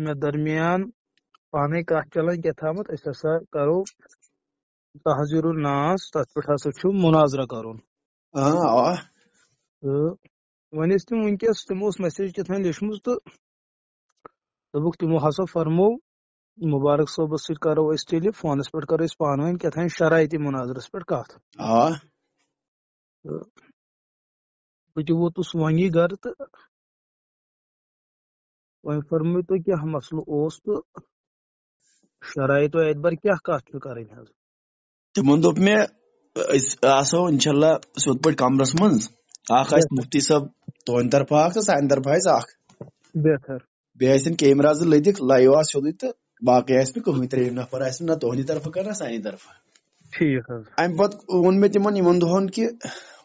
مےٚ درمیان پانے کتھ چلان کیٛاہ تھامت أسۍ ہسا کرو تحزیر الناس تتھ پٮ۪ٹھ ہسا چھُ مناظرہ کرُن تہٕ وۄنۍ ٲسۍ تِم وٕنکیٚس تِمو اوس میسیج کیٛاہ لیٖچھمٕژ تہٕ دوٚپُکھ تِمو ہسا فرمو مُبارک صٲبس سۭتۍ کرو أسۍ تیٚلہِ فونس پٮ۪ٹھ کرو أسۍ پانہٕ ؤنۍ کیٛاہ شرایطِ مناظرس پٮ۪ٹھ کتھ تہٕ بہٕ تہِ ووتُس وۄنی گرٕ تہٕ وۄنۍ فرمٲیو تُہۍ کیٛاہ مسلہٕ اوس تہٕ شرایطو اعتبار کیٛاہ کتھ چھِ کرٕنۍ حظ تِمن دوٚپ مےٚ أسۍ آسو انشاءاللہ سیوٚد پٲٹھۍ کمرس منٛز اکھ آسہِ مفتی صٲب تُہنٛدِ طرفہٕ اکھ تہٕ سانہِ طرفہٕ آسہِ اکھ بہتر بیٚیہِ آسن کیمرا زٕ لٔدِکھ لایو آسہِ سیوٚدُے تہٕ باقٕے آسہِ نہٕ کٕہٕنۍ ترٛیٚیِم نفر آسہِ نہ تُہنٛدِ طرفہٕ کانٛہہ نہ سانہِ طرفہٕ ٹھیٖک حظ امہِ پتہٕ ووٚن مےٚ تِمن یِمن دۄہن کہِ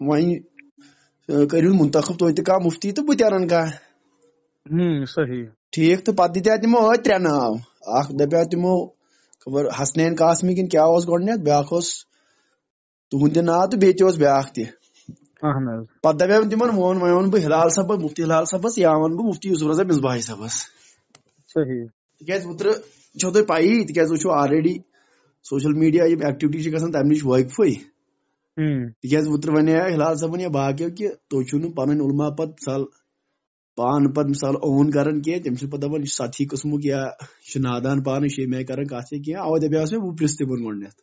وۄنۍ کٔرِو منتخب تُہۍ تہِ کانٛہہ مفتی تہٕ بہٕ تہِ انن کانٛہہ صحیح ٹھیٖک تہٕ پتہٕ دِتیٛاو تِمو ٲدۍ 3 ناو اکھ دپیٛاو تِمو خبر حسنین قاسمی کِنہٕ کیٛاہ اوس گۄڈٕنیتھ بیٛاکھ اوس تُہُنٛد تہِ ناو تہٕ بیٚیہِ تہِ اوس بیٛاکھ تہِ اہن حظ پتہٕ دپیٛاو تِمن وۄنۍ ونہٕ بہٕ ہلال صٲبس مفتی ہلال صٲبس یا ونہٕ بہٕ مفتی یوسف رضا مصباحی صٲبس صحیح تِکیٛازِ اوترٕ چھو تۄہہِ پیی تِکیٛازِ تُہۍ چھِو آلریڈی سوشل میڈیا یِم ایکٹیوٹی چھِ گژھان تمہِ نِش وٲقفٕے تِکیٛازِ اوترٕ ونیٛاو ہلال صٲبن یا باقیو کہِ تُہۍ چھِو نہٕ پنٕنۍ علما پتہٕ مثال پانہٕ پتہٕ مثال اوُن کران کینٛہہ تِم چھِ پتہٕ دپان یہِ چھُ سطحی قٕسمُک یا یہِ چھُ نادان پانہٕ یہِ چھِ ییٚمہِ آیہِ کران کتھ یا کینٛہہ اَوے دپیٛاوس مےٚ بہٕ پرژھٕ تِمن گۄڈٕنیتھ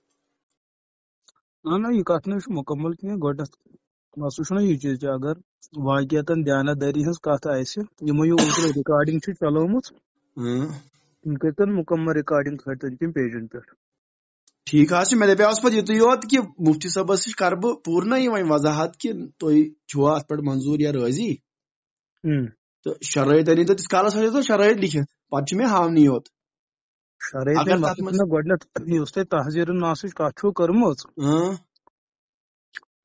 نہ یہِ کتھ نہٕ چھُ مُکمل کینٛہہ گۄڈنیتھ مسلہٕ چھُنہ یہِ چیٖز کہِ اگر واقعتن دیانتدٲری ہٕنٛز کتھ آسہِ یِمو یہِ اوترٕ رِکاڈنگ چھِ چلٲومٕژ تِم کٔرۍتن مُکمل رِکاڈنگ کھٲلۍتن تِم پیجن پٮ۪ٹھ ٹھیٖک حظ چھُ مےٚ دپیٛاوس پتہٕ یِتُے یوت کہِ مفتی صٲبس نِش کرٕ بہٕ پوٗرٕ نہ یہِ وۄنۍ وضاحت کہِ تُہۍ چھُوا اتھ پٮ۪ٹھ منظوٗر یا رٲضی تہٕ شرٲیط أنِو تہٕ تِس کالس ہٲیزیو تُہۍ شرٲیط لیکھِتھ پتہٕ چھُ مےٚ ہاونٕے یوت شرٲیط گۄڈنیتھ یُس تۄہہِ تحزیر الناسٕچ کتھ چھو کٔرمٕژ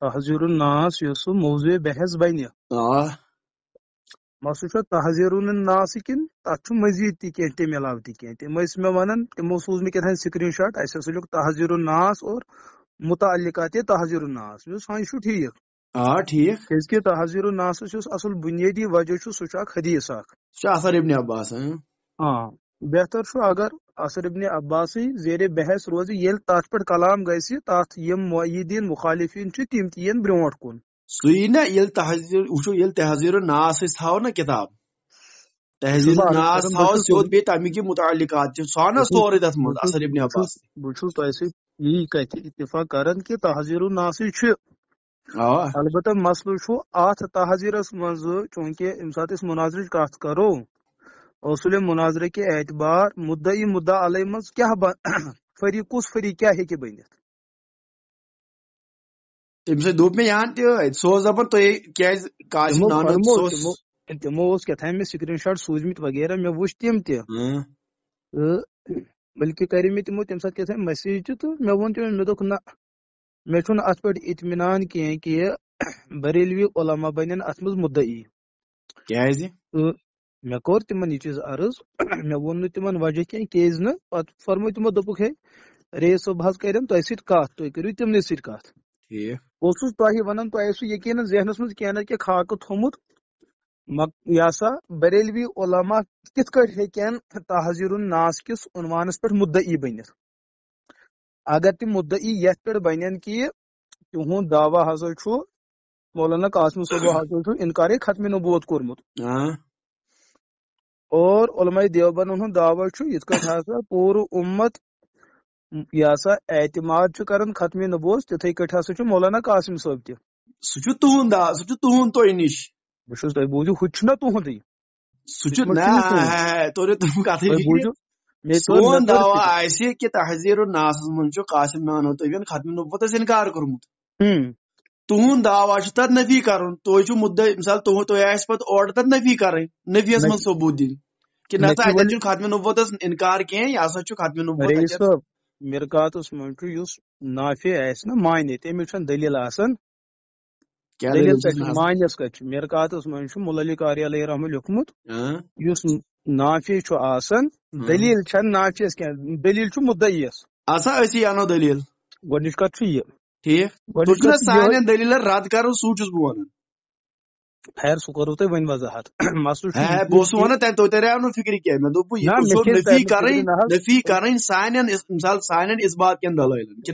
تحزیر الناس یُس سُہ موضوع بحث بنہِ مسلہٕ چھُ تحزیر الناس کِنہٕ تتھ چھُ مزیٖد تہِ کینٛہہ تمہِ علاوٕ تہِ کینٛہہ تِم ٲسۍ مےٚ ونان تِمو سوٗز مےٚ کیٛاہ تام سکریٖن شاٹ اسہِ ہسا لیوٚکھ تحزیر الناس اور متعلقات تحزیر الناس مےٚ دوٚپُس ہاں یہِ چھُ ٹھیٖک ٹھیٖک کیٛازِ کہِ تحزیر الناسس یُس اصل بُنیٲدی وجہ چھُ سُہ چھُ اکھ حدیث اکھ سُہ چھُ اثر ابن عباس بہتر چھُ اگر اثر ابن عباسٕے زیرِ بحث روزِ ییٚلہِ تتھ پٮ۪ٹھ کلام گژھِ تتھ یِم مؤیدیٖن مُخالِفیٖن چھِ تِم تہِ یِن برونٛٹھ کُن سُے نہ ییٚلہِ تحزیر الناس أسۍ تھاوو نہ کِتاب تحزیر الناس تھاوو سیوٚد بیٚیہِ تمیُک یہِ متعلقات چھِ سُہ آو نہ سورُے تتھ منٛز اثر ابن عباس بہٕ چھُس تۄہہِ سۭتۍ یی کتھِ اتفاق کران کہِ تحزیر الناسٕے چھُ البتہ مسلہٕ چھُ اتھ تحزیرس منٛز چوٗنکہِ ییٚمہِ ساتہٕ أسۍ مناظرٕچ کتھ کرو اصوٗلِ مناظرٕ کہِ اعتبار مُدعی مُدعا علیہ منٛز کیٛاہ فریق کُس فریق کیٛاہ ہیٚکہِ بٔنِتھ تمہِ سۭتۍ دوٚپ مےٚ یہان تہِ سُہ اوس دپان تُہۍ کیٛازِ تِمو اوس کیٛاہ تھام مےٚ سکریٖن شاٹ سوٗزمٕتۍ وغیرہ مےٚ وٕچھ تِم تہِ تہٕ بلکہِ کرے مےٚ تِمو تمہِ ساتہٕ کیٛاہ تھام میسیج تہِ تہٕ مےٚ ووٚن تِمن مےٚ دوٚپ نہ مےٚ چھُنہٕ اتھ پٮ۪ٹھ اطمینان کینٛہہ کہِ بریلوی علما بنن اتھ منٛز مُدعی کیٛازِ تہٕ مےٚ کوٚر تِمن یہِ چیٖز عرض مےٚ ووٚن نہٕ تِمن وجہ کینٛہہ کیٛازِ نہٕ پتہٕ فرموو تِمو دوٚپُکھ ہے ریٖس صٲب حظ کرن تۄہہِ سۭتۍ کتھ تُہۍ کٔرِو تِمنٕے سۭتۍ کتھ بہٕ اوسُس تۄہہِ ونان تۄہہِ اوسوٕ یقیٖنن ذہنس منٛز کینٛہہ نتہٕ کینٛہہ خاکہٕ تھوٚمُت یہِ ہسا بریلوی علما کِتھ کٲٹھۍ ہیٚکن تحزیر الناس کِس عنوانس پٮ۪ٹھ مُدعی بٔنِتھ اگر تِم مُدعی یتھ پٮ۪ٹھ بنن کہِ تِہُنٛد دعویٰ ہسا چھُ مولانا قاسمی صٲبو ہسا چھُ انکارے ختمِ نبوت کوٚرمُت اور علماء دیوبندن ہُنٛد دعویٰ چھُ یِتھ کٲٹھۍ ہسا پوٗرٕ اُمت یہِ ہسا اعتماد چھُ کران ختمِ نبوت تِتھٕے کٲٹھۍ ہسا چھُ مولانا قاسم صٲب تہِ سُہ چھُ تُہُنٛد تۄہہِ نِش بہٕ چھُس تۄہہِ بوٗزِو ہُہ تہِ چھُنہ تُہُنٛدُے سُہ چھُ سون دعویٰ آسہِ کہِ تحزیر الناسس منٛز چھُ قاسم نانوتویَن ختمِ نبوتس انکار کوٚرمُت تُہُنٛد دعویٰ چھُ تتھ نفی کرُن تُہۍ چھِو مُدعی مثال تۄہہِ آسہِ پتہٕ اورٕ تتھ نفی کرٕنۍ نفیَس منٛز ثبوٗت دِنۍ کہِ نہ سا اتٮ۪ن چھُنہٕ ختمِ نبوتس انکار کینٛہہ یہِ ہسا چھُ ختمِ نبوت مِرکاتس منٛز چھُ یُس نافع آسہِ نا معنی تٔمِس چھنہٕ دٔلیٖل آسان دٔلیٖل کتہِ چھِ معنیَس کتہِ چھِ مِرکاتس منٛز چھُ مُللی قاری علیہ رحمہ لیوٚکھمُت یُس نافع چھُ آسان دٔلیٖل چھنہٕ نافعس کینٛہہ دٔلیٖل چھُ مُدعیَس آسان أسی انو دٔلیٖل گۄڈنِچ کتھ چھُ یہِ ٹھیٖک تُہۍ چھِو نہ سانٮ۪ن دٔلیٖلن رد کرُن سُے چھُس بہٕ ونان خیر سہ کرو تہ ون وضاحت مسلہ بہت ونان تہ تریو نا فکر کی مے دوپ نفی کریں سانن مثال سانن اس بات کن دلائلن کہ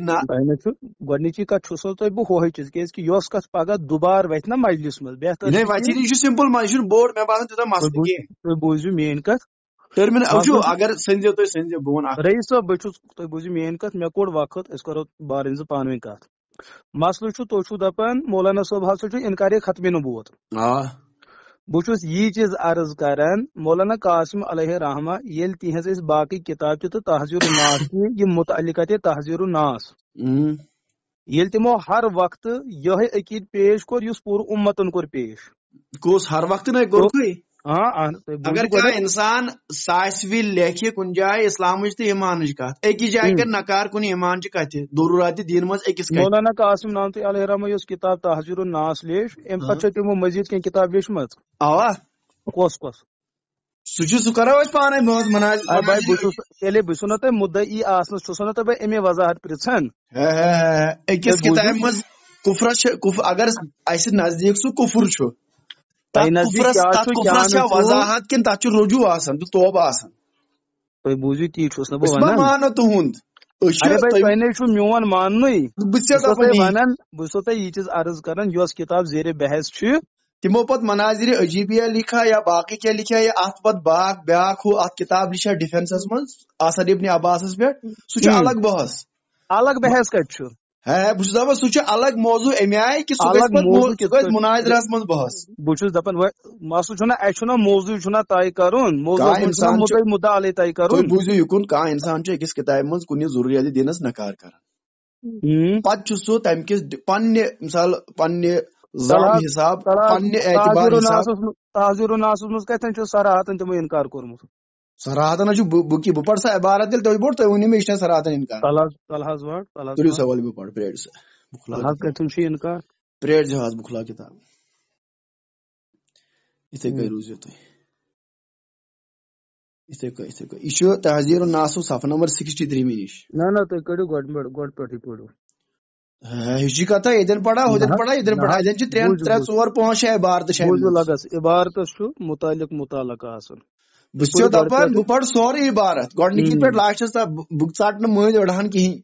گۄڈنِچی کتھ چھُسو تۄہہِ بہٕ ہوہے چیٖز کیازِ کہِ یۄس کتھ پگہہ دُبارٕ وتھِ نا مجلس منٛز بہتر یہ سمپل یہ بوڑ مے باسان تیوٗتاہ مسلہٕ کینٛہہ تُہۍ بوٗزِو میٲنۍ کتھ اگر سنزو تُہۍ سنزو بہٕ ونہٕ رئیس صٲب بہٕ چھُس تُہۍ بوٗزِو میٲنۍ کتھ مےٚ کوٚڑ وقت أسۍ کرو بارٕنۍ زٕ پانہٕ ؤنۍ کتھ مسلہٕ چھُ تُہۍ چھِو دپان مولانا صٲب ہسا چھُ انکارِ ختمِ نبوت بہٕ چھُس یی چیٖز عرض کران مولانا قاسم علیہ رحمہ ییٚلہِ تِہنٛز أسۍ باقٕے کِتاب تہِ تہٕ تحزیٖر الناس تہِ یِم متعلقہ تحزیٖر الناس ییٚلہِ تِمو ہر وقتہٕ یِہے عقیٖد پیش کوٚر یُس پوٗرٕ اُمتن کوٚر پیش کُس ہر وقت نہ کوٚرُکھٕے اگر کانٛہہ انسان ساسوِ لیکھِ کُنہِ جایہِ اسلامٕچ تہٕ ایمانٕچ کتھ أکِس جایہِ کر نکار کُنہِ ایمانچہِ کتھِ ضروٗرات دین منٛز أکِس مولانا قاسم نامتی علیہ رحمہ یۄس کِتاب تحزیٖر الناس لیٚچھ امہِ پتہٕ چھےٚ تِمو مزیٖد کینٛہہ کِتاب لیچھمٕژ اوا کۄس کۄس سُہ کرو أسۍ پانے تیٚلے بہٕ چھُسو نا تۄہہِ مُدعی آسنس چھُسو نا تۄہہِ بہٕ امی وضاحت پرژھان أکِس کِتابہِ منٛز کُفرس اگر اسہِ نزدیٖک سُہ کُفر چھُ کُفرس چھا وضاحت کِنہٕ تتھ چھُ رجوع آسان تہٕ توبہٕ آسان تُہۍ بوٗزِو تی چھُس نہٕ بہٕ مانو تُہُنٛد تۄہہِ نَے چھُ میون ماننُے بہٕ چھُسو تۄہہِ یہِ چیٖز عرض کران یۄس کِتاب زیرِ بحث چھِ تمو پتہٕ مناظر عجیبیہ لکھا یا باقی کیا لکھا یا ات پتہٕ بیاکھ ہُہ اتھ کِتاب لکھا ڈِفینسس منٛز آسد ابن عباسس پٮ۪ٹھ سُہ چھُ الگ بحث کتہِ چھُ بہٕ چھُس دپان سُہ چھُ الگ موضوع امہِ آیہِ کہِ سُہ گژھِ مناظرس منٛز بحث بہٕ چھُس دپان مسلہٕ چھُنہ اسہِ چھُنہ موضوع چھُنہ طے کرُن مُدعا علیہ طے کرُن بوٗزِو یِکُن کانٛہہ اِنسان چھُ أکِس کِتابہِ منٛز کُنہِ ضروٗریاتِ دیٖنس نکار کران پتہٕ چھُ سُہ تمہِ کِس پننہِ مثال پننہِ حساب پننہِ اعتبار حساب تحزیٖر الناسس منٛز کتٮ۪ن چھُ صراحتن تِمو انکار کوٚرمُت صراحتن چھُ بہٕ پرٕ سا عبارت ییٚلہِ تُہۍ بوٚڑ تُہۍ ؤنِو مےٚ یہِ چھا صراحتن انکار تُلِو سا ولہٕ بہٕ پرٕ پرٛٲرِو سا کتٮ۪ن چھُ انکار پرٛٲرۍزیٚو حظ بہٕ کھُلاو کِتاب یِتھے کٔنۍ روٗزِو تُہۍ یِتھے کٔنۍ یہِ چھُ تحزیٖر الناسُک صفہٕ نمبر 63 مےٚ نِش نہ تُہۍ کٔڑِو گۄڈٕ پٮ۪ٹھٕے پٔرِو ہِشی کتھا ییٚتٮ۪ن پڑا ییٚتٮ۪ن چھِ 3 4 5 6 عبارتہٕ چھِ لگس عبارتس چھُ مُتعلق آسان بہٕ چھُسو دپان بہٕ پرٕ سورُے عبارت گۄڈنِکی پٮ۪ٹھ لاسٹس تام بہٕ ژٹہٕ نہٕ مٔنٛزۍ أڑہن کِہینۍ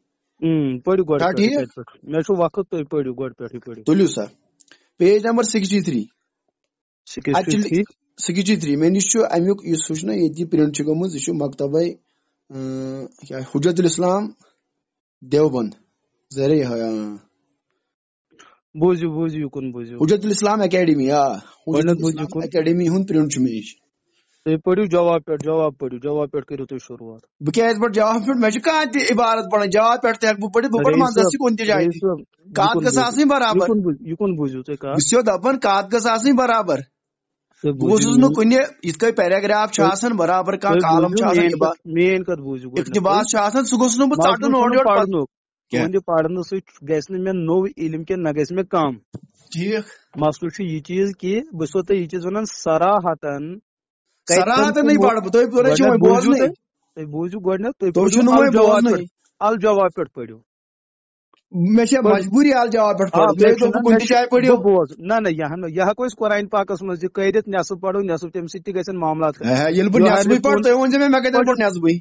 پٔرِو گۄڈٕ مےٚ چھُ وقت تُہۍ پٔرِو گۄڈٕ پٮ۪ٹھٕے پٔرِو تُلِو سا پیج نمبر 63 مےٚ نِش چھُ امیُک یُس ہُہ چھُنہ ییٚتہِ پرنٹ چھِ گٔمٕژ یہِ چھُ مکتبے حجت الاسلام دیوبند زرے بوٗزِو یُکُن بوٗزِو حجت الاسلام اکیڈمی اکیڈمی ہُنٛد پرنٹ چھُ مےٚ نِش تُہۍ پٔرِو جواب پٮ۪ٹھ کٔرِو تُہۍ شروٗعات بہٕ کیازِ پرٕ جواب پٮ۪ٹھ مےٚ چھُ کانٛہہ تہِ عبارت پران جواب پٮ۪ٹھ تہِ ہٮ۪کہٕ بہٕ پٔرِتھ بہٕ پرٕ منٛزس کُنہِ تہِ جایہِ کتھ گٔژھ آسٕنۍ برابر بہٕ چھُسو دپان کتھ گٔژھ آسٕنۍ برابر بہٕ گوٚژھُس نہٕ کُنہِ یِتھ کٔنۍ پیراگراف چھُ آسان برابر کانٛہہ کالم چھُ آسان اقتباس چھُ آسان سُہ گوٚژھ نہٕ بہٕ ژٹُن اورٕ یورٕ پرنہٕ سۭتۍ گژھِ نہٕ مےٚ نوٚو علم کینٛہہ نہ گژھِ مےٚ کم ٹھیٖک مسلہٕ چھُ یہِ چیٖز کہِ بہٕ چھُسو تۄہہِ یہِ چیٖز ونان صراحتن صراحتنٕے پرٕ بہٕ تُہۍ بوٗزِو گۄڈنیٚتھ تُہۍ الجواب پٮ۪ٹھ پٔرِو مےٚ چھےٚ مجبوٗری الجواب پٮ۪ٹھ بوز نہ یہِ ہٮ۪کو أسۍ قرآن پاکس منٛز تہِ کٔرِتھ نٮ۪صف پرو نٮ۪صف تمہِ سۭتۍ تہِ گژھن معاملات ییٚلہِ بہٕ نٮ۪صفٕے پرٕ تُہۍ ؤنۍ زیو مےٚ کتٮ۪ن پوٚر نٮ۪صفٕے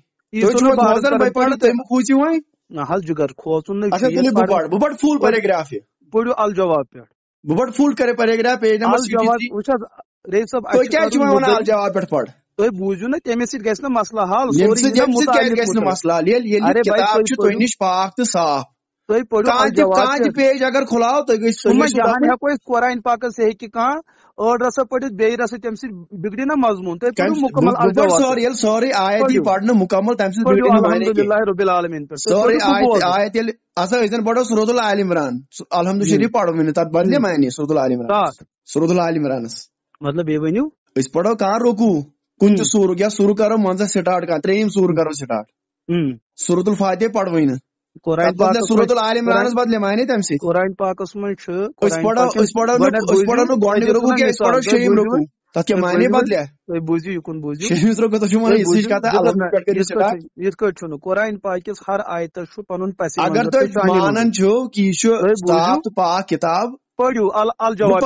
تُہۍ کھوٗژِو وۄنۍ نہ حظ جِگر کھوژُن بہٕ پرٕ فُل پیراگراف یہِ پٔرِو الجواب پٮ۪ٹھ بہٕ پرٕ فُل پیراگراف پیج نمبر 63 وٕچھ حظ رئیس صٲب تُہۍ کیازِ چھِو وَنان الجواب پٮ۪ٹھ پَر تُہۍ بوٗزِو نہ تَمے سۭتۍ گژھِ نہٕ مسلہٕ حل گژھِ نہٕ مسلہٕ حل ییٚلہِ کِتاب چھِ تۄہہِ نِش پاک تہٕ صاف تُہۍ پٔرِو کانٛہہ تہِ پیج اگر کھُلاو تُہۍ یہان ہٮ۪کو أسۍ قرآن پاکس ہیٚکہِ کانٛہہ ٲڑ رژھا پٔرِتھ بیٚیہِ رژھا تمہِ سۭتۍ بِگڑِ نا مضموٗن تُہۍ پٔرِو مُکمل ییٚلہِ سورُے آیت یی پرنہٕ مُکمل تمہِ سۭتۍ الحمدُاللہ رب العالمیٖن پٮ۪ٹھ سورُے آیت ییٚلہِ اَسا أسۍ زن پرو سورۃ الآل عمران الحمدُ شریٖف پرو وٕنہِ تتھ بدلے معنی سورۃ الآل عمرانس مطلب بیٚیہِ ؤنِو أسۍ پرو کانٛہہ رُکوٗ کُنہِ تہِ سوٗرُک یا سُرٕ کرو منٛزس سٹارٹ کانٛہہ 3 سوٗر کرو سٹارٹ سورۃ الفاتحہ پروٕے نہٕ سورۃ الآل عمرانس بدلے معنی تمہِ سۭتۍ قرآن پاکس منٛز چھُ أسۍ پرو نہٕ گۄڈنیُک رُکوٗ کینٛہہ أسۍ پرو 6 رُکوٗ تتھ کیٛاہ معنی بدلے تُہۍ بوٗزِو یِکُن بوٗزِو 6 رُکوٗ تُہۍ چھِو ونان یِژھٕچ کتھا یِتھ کٲٹھۍ چھُنہٕ قرآن پاکِس ہر آیتس چھُ پنُن پس اگر تُہۍ مانان چھِو کہِ یہِ چھُ صاف تہٕ پاک کِتاب پٔرِو الجواب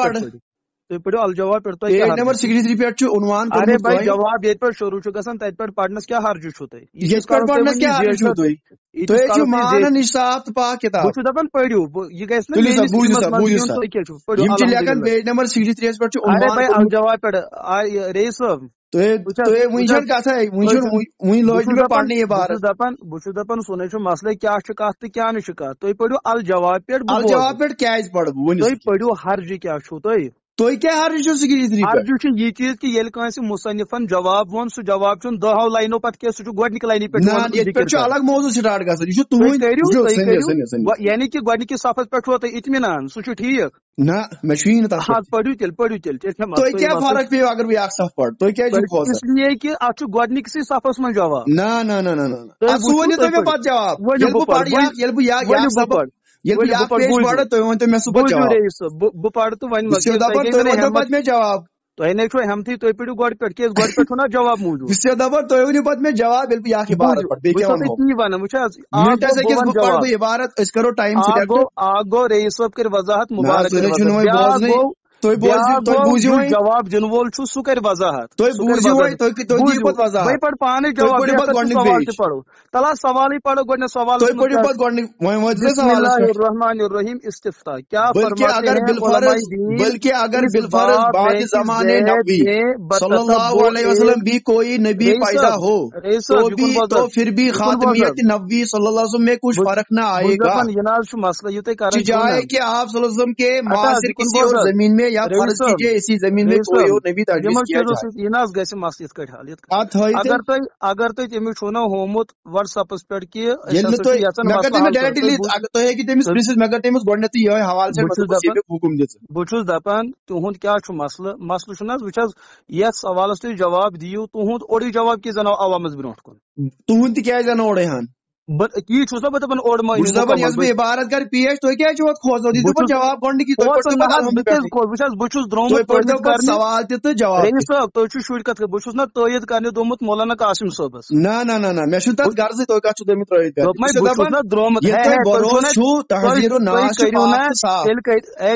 تُہۍ پٔرِو الجواب پٮ۪ٹھ تۄہہِ پیج نمبر 63 پٮ۪ٹھ چھُ عنوان ارے کوٚرمُت بھائی تۄہہِ جواب ییٚتہِ پٮ۪ٹھ شروٗع چھُ گژھان تَتہِ پٮ۪ٹھ پرنس کیٛاہ حرجہِ چھُو تۄہہِ ییٚتہِ پٮ۪ٹھ پرنس کیٛاہ حرجہِ چھُو تۄہہِ تُہۍ چھِو مانان یہِ صاف تہٕ پاک کِتاب بہٕ چھُس دپان پٔرِو یہِ گژھِ نہٕ تُلِو سا میٲنِس بوٗزِو علمس سا منٛز بوٗزِو یُن سا تُہۍ کیٛاہ چھُو پٔرِو یِم چھِ لیکھان الحمدُاللہ پیج نمبر 63 پٮ۪ٹھ چھُ ارے عنوان بھائی کوٚرمُت الجواب پٮ۪ٹھ رئیس صٲب تُہۍ وٕنۍ چھَنہٕ کتھے وٕنۍ لٲج مےٚ پرنہِ یہِ بارس بہٕ چھُس دپان سُہ نَے چھُ مسلہٕ کیٛاہ چھُ کتھ تہٕ کیٛاہ نہٕ چھُ کتھ تُہۍ پٔرِو الجواب پٮ۪ٹھ بہٕ الجواب بوزٕ پٮ۪ٹھ کیازِ پرٕ بہٕ ؤنِو تُہۍ پٔرِو حرجہِ کیٛاہ چھُو تۄہہِ تُہۍ کیٛاہ حرجہِ چھُو 63 پٮ۪ٹھ حرجہِ چھُ یہِ چیٖز کہِ ییٚلہِ کٲنٛسہِ مُصنِفن جواب ووٚن سُہ جواب چھُنہٕ 10 لینو پتہٕ کینٛہہ سُہ چھُ گۄڈنِکہِ لینہِ پٮ۪ٹھ ییٚتہِ پٮ۪ٹھ چھُ الگ موضوع سٹارٹ گژھان یہِ چھُ تُہۍ کٔرِو تُہُنٛد یعنی کہِ گۄڈنِکِس صفس پٮ۪ٹھ چھُوا تۄہہِ اطمینان سُہ چھُ ٹھیٖک نہ مےٚ چھُ یی نہٕ تتھ پٮ۪ٹھ پٔرِو تیٚلہِ تۄہہِ کیٛاہ فرق پیٚیو اگر بہٕ اکھ صف پرٕ تُہۍ کیازِ چھِو کھوژان اس لیے کہِ اتھ چھُ گۄڈنِکسٕے صفس منٛز جواب نہ سُہ ؤنِو تُہۍ مےٚ پتہٕ جواب ییٚلہِ بہٕ پرٕ ییٚلہِ بہٕ پیش پرٕ تُہۍ ؤنۍتو مےٚ سُہ پتہٕ جواب بہٕ پرٕ تہٕ وۄنۍ بہٕ چھُس دپان تُہۍ ؤنۍتو پتہٕ مےٚ جواب تۄہہِ نَے چھو ہٮ۪متھٕے تُہۍ پٔرِو گۄڈٕ پٮ۪ٹھ کیٛازِ گۄڈٕ پٮ۪ٹھ چھُو نا جواب موٗجوٗد بہٕ چھُس دپان تُہۍ ؤنِو پتہٕ مےٚ جواب ییٚلہِ بہٕ یہِ اکھ عبارت پرٕ بیٚیہِ کیٛاہ وَنہو تی ونان وٕچھ حظ مِنٹس أکِس بہٕ پرٕ بہٕ عبارت أسۍ کرو ٹایم سِلیکٹ اکھ گوٚو رئیس صٲب کٔرِ وضاحت مُبارک تُہۍ بوٗزِو وۄنۍ جواب دِنہٕ وول چھُ سُہ کَرِ وضاحت تُہۍ بوٗزِو وۄنۍ تُہۍ دِیِو پتہٕ وضاحت بہٕ پرٕ پانے جواب سوال تہِ پرو تل حظ سوالٕے پرو گۄڈنیٚتھ سوال تُہۍ پٔرِو پتہٕ گۄڈنِک وۄنۍ وٲتِو بسم اللہ الرحمن الرحیم استفتاح کیا فرماتے ہیں علماء دین بلکہ اگر بالفرض بعد زمانے نبی صلی اللہ علیہ وسلم بھی کوئی نبی پیدا ہو تو پھر بھی خاتمیت نبوی صلی اللہ علیہ وسلم میں کچھ فرق نہ آئے گا چاہے کہ آپ صلی اللہ علیہ وسلم کے معاصر کسی اور زمین میں یا فرض کیجیے اسی زمین میں کوئی اور نبی تجویز کیا جائے اگر تُہۍ تٔمِس چھُو نا ہومُت واٹس ایپس پٮ۪ٹھ کہِ بہٕ چھُس دپان تُہُنٛد کیٛاہ چھُ مسلہٕ مسلہٕ چھُنہٕ حظ وٕچھ حظ یتھ سوالس تُہۍ جواب دِیِو تُہُنٛد اورُے جواب کیٛازِ انو عوامس برونٛٹھ کُن تُہُنٛد تہِ کیٛازِ انو اورے ہن یی چھُس نا بہٕ دپان اوٚڑ بہٕ عبارت کر پیش تُہۍ کیٛازِ چھِو اتھ کھوژان دِیِو پتہٕ جواب گۄڈنِکی وٕچھ حظ بہٕ چھُس درٛامُت سوال تہِ تہٕ جواب رئیس صٲب تُہۍ چھِو شُرۍ کتھ بہٕ چھُس نا تٲیید کرنہِ دوٚمُت مولانا قاسم صٲبس نہ مےٚ چھُنہٕ تتھ غرضٕے تُہۍ کتھ چھِو تٔمِس ترٲیِتھ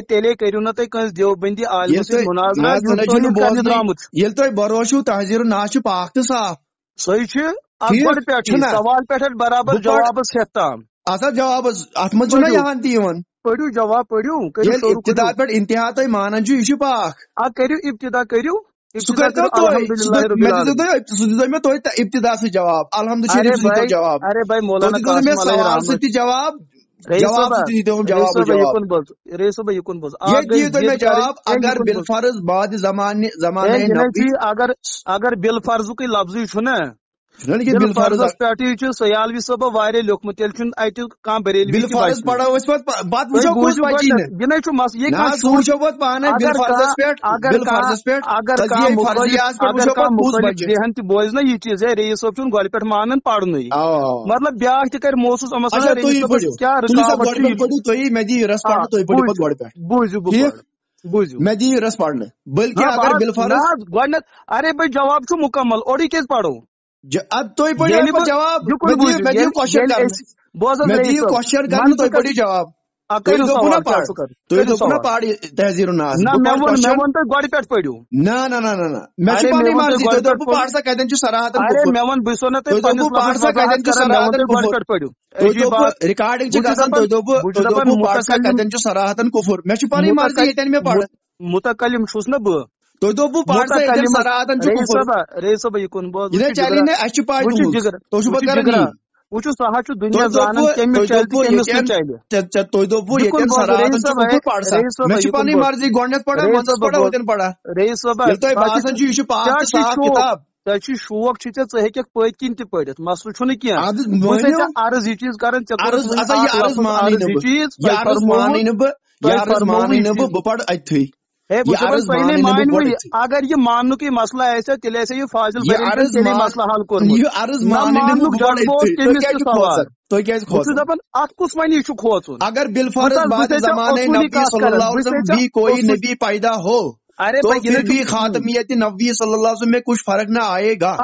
تیٚلے کٔرِو نہٕ تُہۍ کٲنٛسہِ دیوبندی عالمس سۭتۍ درامُت ییٚلہِ تۄہہِ بروسہٕ چھُو تحزیٖرُن ناو چھُ پاک تہٕ صاف سۄے چھِ گۄڈٕ پٮ۪ٹھ سوال پٮ۪ٹھ برابر جوابس ہٮ۪تھ تام اَتھ جوابس اتھ منٛز چھُنہ یِوان تہِ یِوان پٔرِو جواب پٔرِو ییٚلہِ ابتدا پٮ۪ٹھ انتہا تۄہہِ مانان چھُو یہِ چھُ پاک کٔرِو ابتدا کٔرِو سُہ کٔرۍتو سُہ دِیٖتو مےٚ تُہۍ ابتدا سۭتۍ جواب الحمدُ شریٖف سۭتۍ دیٖتو جواب تُہۍ دِیٖتو مےٚ سوال سۭتۍ تہِ جواب اگر بالفرض بعد زمانے اگر بالفرضُکٕے لفظٕے چھُنہ بالفرضس پٮ۪ٹھٕے چھُ سیالوی صٲبو واریاہ لیوٗکھمُت تیٚلہِ چھُنہٕ اتہِ کانٛہہ بریلوی یہِ نَے چھُ مسلہٕ بیٚہن تہِ بوزِ نا یہِ چیٖز ہے رئیس صٲب چھُنہٕ گۄڈٕ پٮ۪ٹھ مانان پرنُے مطلب بیٛاکھ تہِ کرِ محسوٗس گۄڈنیٚتھ ارے بھائی جواب چھُ مُکمل اورُے کیازِ پرو متکلم چھُس نا بہٕ وٕچھِو سُہ حظ چھُ دُنیا زانان کٔمِس چلہِ تہٕ کٔمِس نہٕ چلہِ تۄہہِ چھُ شوق چھُ ژےٚ ژٕ ہیٚککھ پٔتۍ کِنۍ تہِ پٔرِتھ مسلہٕ چھُنہٕ کینٛہہ بہٕ چھَس عرض یہِ چیٖز کران اگر یہِ ماننُکُے مسلہٕ آسہِ تیٚلہِ آسہِ یہِ فاضل مسلہٕ حل کوٚرمُت دپان اتھ کُس وَنہِ یہِ چھُ کھوژُن ارے خاتمیت نبوی صلی اللہ علیہ وسلم میں کچھ فرق نہ آئے گا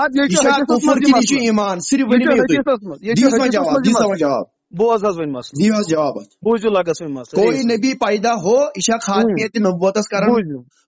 ایمان صرف بوز حظ ون مسل دیو حظ جواب بوزو لگس ون مسل کوئی نبی پیدا ہو یہ چھا خاتمیت نبوتس کران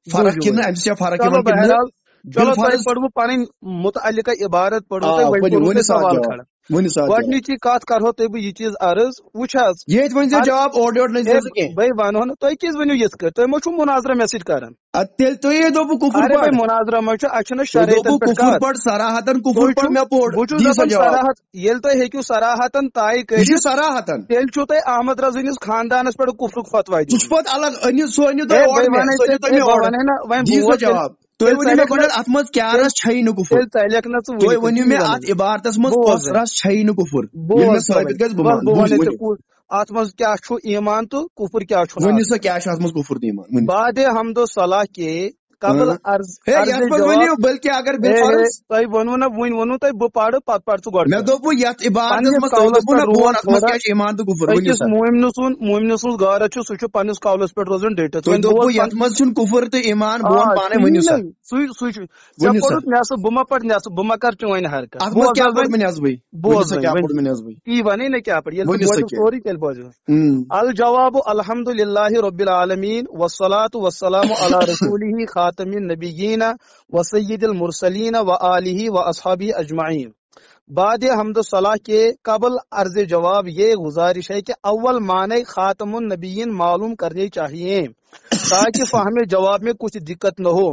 فرق کن امہ سۭتۍ چھا فرق یوان کن نہ چلو تۄہہِ پڑھو پنٕنۍ متعلقہ عبارت پڑھو تۄہہِ وۄنۍ کوٚروٕ تۄہہِ سوال کھڑا گۄڈنِچی کتھ کرہو تۄہہِ بہٕ یہِ چیٖز عرض وٕچھ حظ ییٚتہِ ؤنۍ زیو جواب اورٕ یورٕ نہٕ زیو کینٛہہ بھائی ونہو نہٕ تُہۍ کیٛازِ ؤنِو یِتھ کٔٹھۍ تُہۍ ما چھُو مناظرہ مےٚ سۭتۍ کران تیٚلہِ تُہۍ دوٚپوٕ کُفر ارے بھائی مناظرہ منٛز چھُ اَسہِ چھُنہٕ شرٲیطن پٮ۪ٹھ کُفر پڑ صراحتن کُفر پڑ مےٚ پوٚر بہٕ چھُس دپان صراحت ییٚلہِ تُہۍ ہیٚکِو صراحتن طے کٔرِتھ صراحتن تیٚلہِ چھُو تۄہہِ احمد رضا نِس خاندانس پٮ۪ٹھ کُفرُک فتوا ژٕ چھُ پتہٕ الگ أنِو سُہ أنِو تُہۍ دِوان جواب تُہۍ ؤنِو مےٚ گۄڈٕنٮ۪تھ اتھ منٛز کیٛاہ رس چھیی نہٕ کُفر تُہۍ ؤنِو مےٚ اتھ عبارتس منٛز کۄس رس چھیی نہٕ کُفر ییٚلہِ مےٚ ثٲبت گژھِ بہٕ مانہٕ اتھ منٛز کیٛاہ چھُ ایمان تہٕ کُفر کیٛاہ چھُ ؤنِو سا کیٛاہ چھُ اتھ منٛز کُفر تہٕ ایمان بعد حمد و صلاح کے قبل عرض بلکہ اگر تۄہہِ ووٚنوٕ نہ وُنۍ ووٚنوٕ تۄہہِ بہٕ پرٕ پتہٕ پر ژٕ گۄڈٕ مےٚ دوٚپوٕ یتھ عبارتس منٛز تۄہہِ دوٚپوٕ نہ بہٕ اتھ منٛز کیٛاہ چھُ ایمان تہٕ کُفر أکِس مومنہٕ سُنٛد غٲرت چھُ سُہ چھُ پننِس قولس پٮ۪ٹھ روزان ڈٔٹِتھ تۄہہِ دوٚپوٕ یتھ منٛز چھُنہٕ کُفر تہٕ ایمان بہٕ وَنہٕ پانے ؤنِو سا سُے چھُ ژےٚ پوٚرُتھ نٮ۪صف بہٕ ما پرٕ نٮ۪صف بہٕ ما کرٕ چٲنۍ حرکت اتھ منٛز کیٛاہ پوٚر مےٚ نٮ۪صبٕے بوز تی ونے نہ کیٛاہ پرٕ ییٚلہِ ژٕ بوزِ سورُے تیٚلہِ بوزِ الجواب الحمد للہ رب العالمین والصلاة والسلام علی رسولہ خاتم النبیین وسید المرسلین وآلہ واصحابہ اجمعین بعد حمد و صلاح کے قبل عرض جواب یہ گزارش ہے کہ اول معنی خاتم النبیین معلوم کرنے چاہیے تاکہ فہم جواب میں کچھ دقت نہ ہو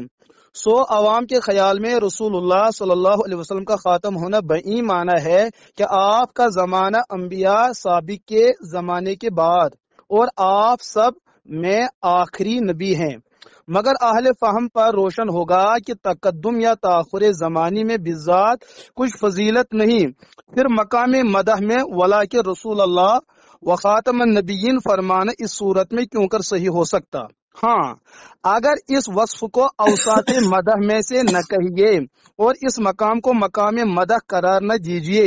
عوام کے خیال میں رسول اللہ صلی اللہ علیہ وسلم کا خاتم ہونا بعین معنی ہے کہ آپ کا زمانہ انبیاء سابق کے زمانے کے بعد اور آپ سب میں آخری نبی ہیں، مگر اہل فہم پر روشن ہوگا کہ تقدم یا تاخر زمانی میں بذات کچھ فضیلت نہیں، پھر مقام مدح میں ولاکہ رسول اللہ و خاتم النبیین فرمانا اس صورت میں کیوں کر صحیح ہو سکتا؟ ہاں اگر اس وصف کو اوصاف مدح میں سے نہ کہیے اور اس مقام کو مقام مدح قرار نہ دیجیے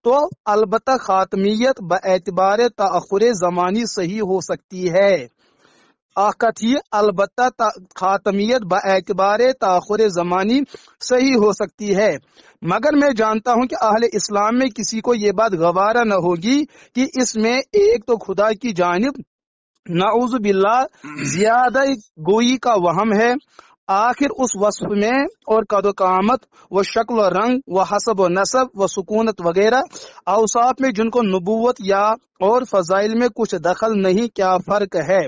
تو البتہ خاتمیت باعتبار تاخر زمانی صحیح ہو سکتی ہے۔ آخت ہی البتہ خاتمیت باعتبار تاخر زمانی صحیح ہو سکتی ہے، مگر میں جانتا ہوں کہ اہل اسلام میں کسی کو یہ بات گوارا نہ ہوگی کہ اس میں ایک تو خدا کی جانب نعوذ باللہ زیادہ گوئی کا وہم ہے، آخر اس وصف میں اور قد و قامت و شکل و رنگ و حسب و نسب و سکونت وغیرہ اوصاف میں جن کو نبوت یا اور فضائل میں کچھ دخل نہیں، کیا فرق ہے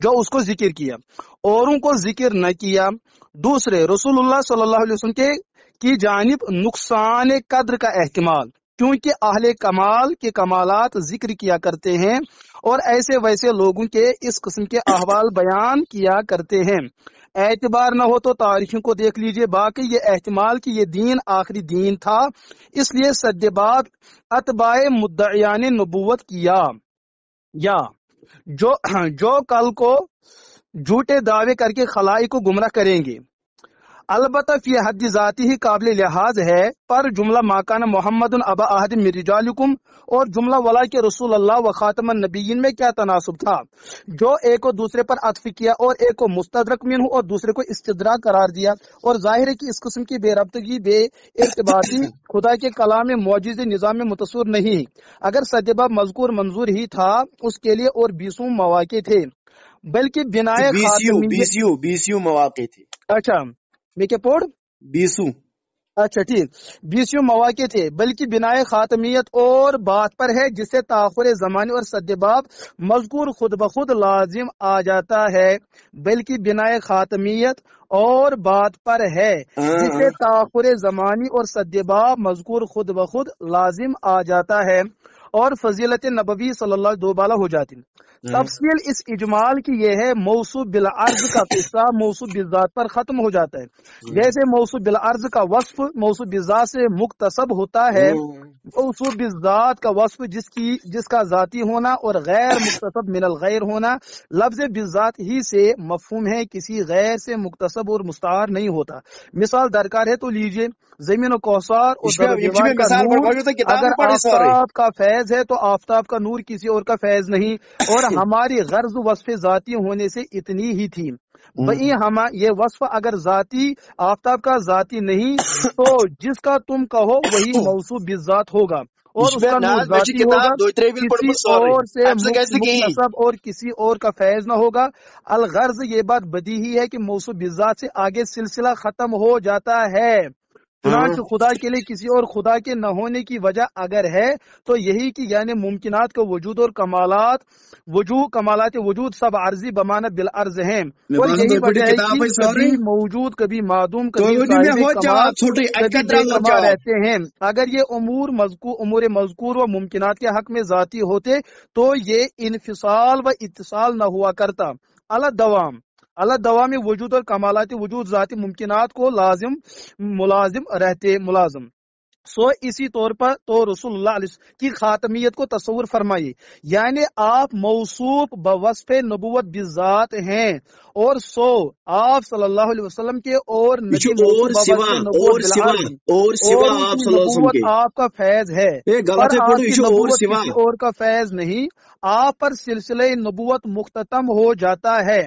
جو اس کو ذکر کیا اوروں کو ذکر نہ کیا؟ دوسرے، رسول اللہ صلی اللہ علیہ وسلم کی جانب نقصان قدر کا احتمال، کیونکہ اہل کمال کے کمالات ذکر کیا کرتے ہیں اور ایسے ویسے لوگوں کے اس قسم کے احوال بیان کیا کرتے ہیں، اعتبار نہ ہو تو تاریخوں کو دیکھ لیجئے۔ باقی یہ احتمال کہ یہ دین آخری دین تھا، اس لیے صد بعد اتباع مدعیان نبوت کیا یا جو کل کو جھوٹے دعوے کر کے خلائق کو گمراہ کریں گے۔ البتہ فی حد ذاتی ہی قابل لحاظ ہے، پر جملہ ماکان محمد ابا احد من رجالکم اور جملہ ولا کے رسول اللہ و خاتم النبیین میں کیا تناسب تھا؟ جو ایک کو دوسرے پر عطف کیا اور ایک کو مستدرک منہ اور دوسرے کو استدراک قرار دیا، اور ظاہر ہے کہ اس قسم کی بے ربطگی بے ارتباطی خدا کے کلام معجز نظام میں متصور نہیں۔ اگر سجبہ مذکور منظور ہی تھا اس کے لیے اور 20 مواقع تھے، بلکہ بنائے خاتمیت 20 مواقع تھے۔ اچھا میں کیا پوڑ 20 اچھا ٹھیک 20 مواقع تھے، بلکہ بنائے خاتمیت اور بات پر ہے جس سے تاخر زمانے اور صدباب مذکور خود بخود لازم آ جاتا ہے، بلکہ بنائے خاتمیت اور بات پر ہے جس سے تاخر زمانی اور صدباب مذکور خود بخود لازم آ جاتا ہے اور فضیلت نبوی صلی اللہ دو بالا ہو جاتی۔ تفصیل اس اجمال کی یہ ہے، موصوف بالعرض کا قصہ موصوف بالذات پر ختم ہو جاتا ہے، جیسے موصوف بالعرض کا وصف موصوف بالذات سے مکتسب ہوتا ہے، موصوف بالذات کا وصف جس کا ذاتی ہونا اور غیر مکتسب من الغیر ہونا لفظ بالذات ہی سے مفہوم ہے، کسی غیر سے مکتسب اور مستعار نہیں ہوتا۔ مثال درکار ہے تو لیجئے، زمین و کوثر اور دیوار کا نور اگر آفتاب کا فیض ہے تو آفتاب کا نور کسی اور کا فیض نہیں، اور ہماری غرض وصف ذاتی ہونے سے اتنی ہی تھی۔ یہ وصف اگر ذاتی آفتاب کا ذاتی نہیں تو جس کا تم کہو وہی موصوف بالذات ہوگا، اور اس کا نور ذاتی ہوگا، کسی اور سے مکتسب اور کسی اور کا فیض نہ ہوگا۔ الغرض یہ بات بدیہی ہے کہ موصوف بالذات سے آگے سلسلہ ختم ہو جاتا ہے، چنانچہ خدا کے لیے کسی اور خدا کے نہ ہونے کی وجہ اگر ہے تو یہی کہ یعنی ممکنات کا وجود اور کمالات وجود سب عرضی بمانہ بالعرض ہیں، اور یہی وجہ ہے کہ کبھی موجود کبھی معدوم کبھی صاحب کمال کبھی بے کمال رہتے ہیں۔ اگر یہ امور مذکور و ممکنات کے حق میں ذاتی ہوتے تو یہ انفصال و اتصال نہ ہوا کرتا۔ اللہ دوام وجود اور کمالات وجود ذاتی ممکنات کو ملازم رہتے ملازم۔ اسی طور پر تو رسول اللہ علیہ وسلم کی خاتمیت کو تصور فرمائیے، یعنی آپ موصوف بوصف نبوت بذات ہیں، اور آپ صلی اللہ علیہ وسلم کے اور نبی نبوت آپ کا فیض ہے، پر آپ کی نبوت کسی اور کا فیض نہیں، آپ پر سلسلہ نبوت مختتم ہو جاتا ہے۔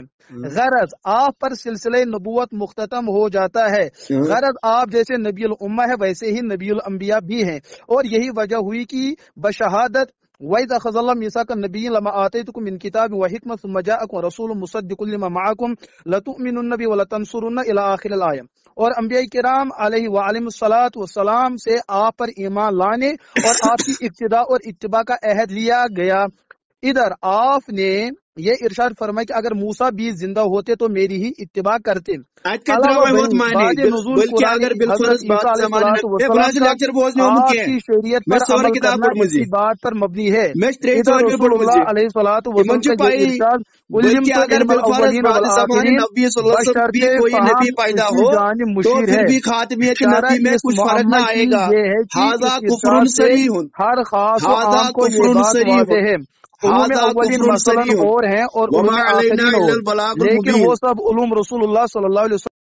غرض آپ پر سلسلہ نبوت مختتم ہو جاتا ہے، غرض آپ جیسے نبی الامہ ہے ویسے ہی نبی الانبیاء بھی ہیں، اور یہی وجہ ہوئی کہ بشہادت وَإِذْ أَخَذَ اللَّهُ مِيثَاقَ النَّبِيِّينَ لَمَا آتَيْتُكُم مِّن كِتَابٍ وَحِكْمَةٍ ثُمَّ جَاءَكُم رَّسُولٌ مُصَدِّقٌ لِّمَا مَعَكُمْ لَتُؤْمِنُنَّ بِهِ وَلَتَنصُرُنَّهُ إِلَى آخِرِ الْآيَةِ۔ اور انبیاء کرام علیہ وعلیہم الصلاۃ والسلام سے آپ پر ایمان لانے اور آپ کی اقتداء اور اتباع کا عہد لیا گیا۔ ادھر آپ نے یہ ارشاد فرمایا کہ اگر موسیٰ بھی زندہ ہوتے تو میری ہی اتباع کرتے۔ بعد نزول قرآن حضرت عیسیٰ علیہ السلام آپ کی شریعت پر عمل کرنا اسی بات پر مبنی ہے۔ ادھر رسول اللہ علیہ الصلوۃ والسلام کا یہ ارشاد علمت علم الاولین والآخرین بشرطِ فہم اسی جانب مشیر ہے۔ اشارہ اس محمد کی یہ ہے کہ اس ارشاد سے ہر خاص و عام کو یہ بات واضح ہے۔ علوم اولین مثلا اور ہیں اور علوم آخرین اور، لیکن وہ سب علوم رسول اللہ صلی اللہ علیہ وسلم